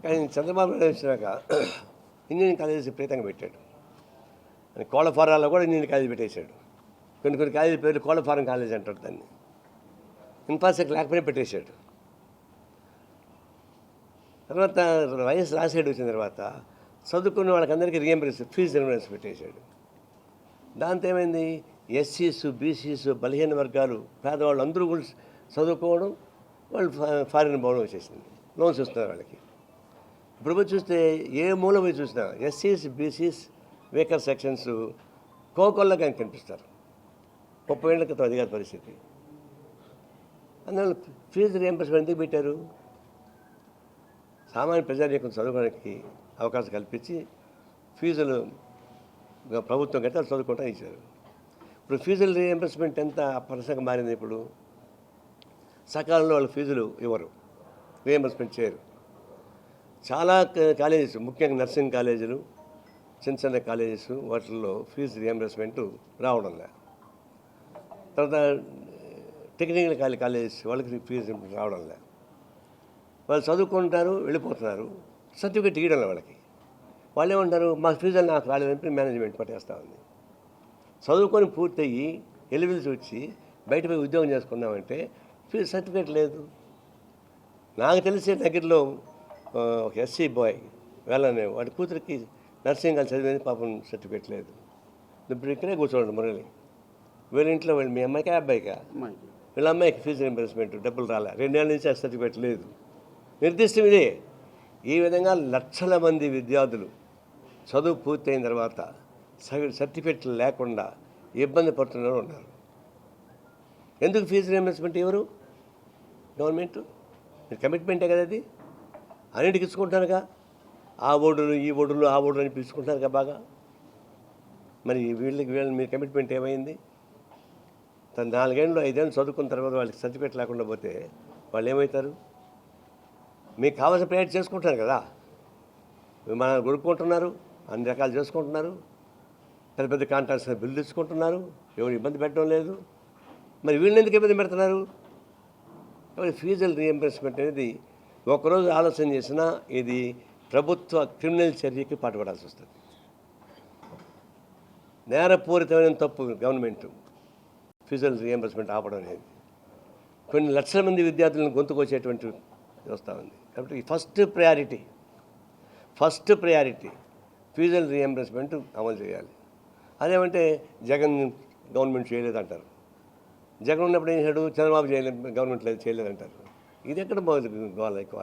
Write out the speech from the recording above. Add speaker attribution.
Speaker 1: కానీ చంద్రబాబు నాయుడు వచ్చినాక engineering colleges విపరీతంగా పెట్టాడు. కోళ్ల ఫారాల్లో కూడా ఇంజనీరింగ్ కాలేజీ పెట్టేశాడు. కొన్ని కాలేజీ పేర్లు కోళ్ల ఫారం కాలేజ్ అంటారు దాన్ని. ఇన్ఫ్రాస్ట్రక్చర్ లేకపోయినా పెట్టేశాడు. తర్వాత వైఎస్ రాజశేఖర్ వచ్చిన తర్వాత చదువుకున్న వాళ్ళకందరికీ ఫీజు రియంబర్స్ పెట్టేశాడు. దాంతో ఏమైంది, ఎస్సీస్, బీసీస్, బలహీన వర్గాలు, పేదవాళ్ళు అందరూ కూడా చదువుకోవడం, వాళ్ళు ఫారిన్ పోవడం వచ్చేసింది. లోన్స్ ఇస్తున్నారు వాళ్ళకి. ఇప్పుడు పోయి చూస్తే ఏ మూల పోయి చూసినా ఎస్సీస్, బీసీస్, వీకర్ సెక్షన్స్ కోకొల్లా కానీ కనిపిస్తారు. 30 ఏళ్ల క్రితం అది కాదు పరిస్థితి. అందువల్ల ఫీజు రియంబర్స్మెంట్ ఎందుకు పెట్టారు? సామాన్య ప్రజానీకం చదువుకోవడానికి అవకాశం కల్పించి ఫీజులు ప్రభుత్వం కట్టి చదువుకుంటా ఇచ్చారు. ఇప్పుడు ఫీజుల రియంబర్స్మెంట్ ఎంత పరసంగా మారింది. ఇప్పుడు సకాలంలో వాళ్ళు ఫీజులు ఇవ్వరు, రియంబర్స్మెంట్ చేయరు. చాలా కాలేజెస్, ముఖ్యంగా నర్సింగ్ కాలేజీలు, చిన్న కాలేజెస్, వాటిల్లో ఫీజు రియంబర్స్మెంట్ రావడం లేదు. తర్వాత టెక్నికల్ కాలేజెస్ వాళ్ళకి ఫీజు రావడం లేదు. వాళ్ళు చదువుకుంటారు, వెళ్ళిపోతున్నారు, సర్టిఫికేట్ ఇవ్వడం వాళ్ళకి. వాళ్ళు ఏమంటారు, మా ఫీజులు నాకు రాలేదని మేనేజ్మెంట్ పట్టేస్తూ ఉంది. చదువుకొని పూర్తయ్యి ఎలిజిబిలిటీ వచ్చి బయట పోయి ఉద్యోగం చేసుకుందామంటే ఫీజు సర్టిఫికేట్ లేదు. నాకు తెలిసే దగ్గరలో ఒక ఎస్సీ బాయ్ వెళ్ళనే వాడి కూతురికి నర్సింగ్ కాలేజ్ చదివేది, పాపం సర్టిఫికేట్ లేదు. ఇప్పుడు ఇక్కడే కూర్చోండి మురళి, వీళ్ళ ఇంట్లో వాళ్ళు మీ అమ్మాయికి అబ్బాయికా, వీళ్ళ అమ్మాయికి ఫీజు రింబర్స్మెంట్ డబ్బులు రాలే, 2 ఏళ్ళ నుంచి ఆ సర్టిఫికేట్ లేదు. నిర్దిష్టం ఇదే. ఈ విధంగా లక్షల మంది విద్యార్థులు చదువు పూర్తయిన తర్వాత సర్టిఫికేట్లు లేకుండా ఇబ్బంది పడుతున్నారు ఉన్నారు. ఎందుకు ఫీజు రింబర్స్మెంట్ ఎవరు? గవర్నమెంట్. కమిట్మెంటే కదా అది. అన్నిటికి ఇచ్చుకుంటారుగా, ఆ ఓడులు ఈ ఓడులు ఆ ఓడులు అని పిలుచుకుంటారుగా బాగా. మరి వీళ్ళని మీ కమిట్మెంట్ ఏమైంది? 4 ఏళ్ళు 5 ఏళ్ళు చదువుకున్న తర్వాత వాళ్ళకి సర్టిఫికేట్ లేకుండా పోతే వాళ్ళు ఏమవుతారు? మీకు కావాల్సిన ప్రయత్నం చేసుకుంటున్నారు కదా, విమానాలు కొనుక్కుంటున్నారు, అన్ని రకాలు చేసుకుంటున్నారు, పెద్ద పెద్ద కాంట్రాక్ట్స్ బిల్లు తెచ్చుకుంటున్నారు, ఎవరు ఇబ్బంది పెట్టడం లేదు. మరి వీళ్ళని ఎందుకు ఇబ్బంది పెడుతున్నారు? కాబట్టి ఫీజుల రియంబర్స్మెంట్ అనేది ఒకరోజు ఆలోచన చేసినా ఇది ప్రభుత్వ క్రిమినల్ చర్యకి పాటుపడాల్సి వస్తుంది. నేరపూరితమైన తప్పు గవర్నమెంట్ ఫీజుల రియంబర్స్మెంట్ ఆపడం అనేది. కొన్ని లక్షల మంది విద్యార్థులను గొంతుకొచ్చేటువంటి వస్తూ ఉంది. కాబట్టి ఫస్ట్ ప్రయారిటీ ఫీజుల రియంబర్స్మెంట్ అమలు చేయాలి. అదేమంటే జగన్ గవర్నమెంట్ చేయలేదంటారు. జగన్ ఉన్నప్పుడు ఏం చేశాడు? చంద్రబాబు గవర్నమెంట్ చేయలేదంటారు. ఇది ఎక్కడ గోవాల ఎక్కువ.